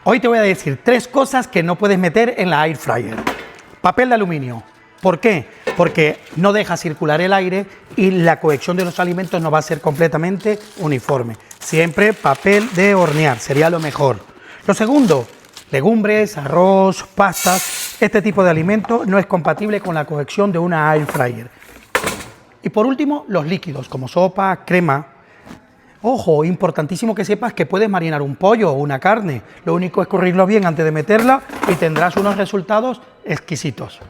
Hoy te voy a decir 3 cosas que no puedes meter en la air fryer. Papel de aluminio. ¿Por qué? Porque no deja circular el aire y la cohesión de los alimentos no va a ser completamente uniforme. Siempre papel de hornear, sería lo mejor. Lo segundo, legumbres, arroz, pastas. Este tipo de alimento no es compatible con la cohesión de una air fryer. Y por último, los líquidos, como sopa, crema. Ojo, importantísimo que sepas que puedes marinar un pollo o una carne. Lo único es correrlo bien antes de meterla y tendrás unos resultados exquisitos.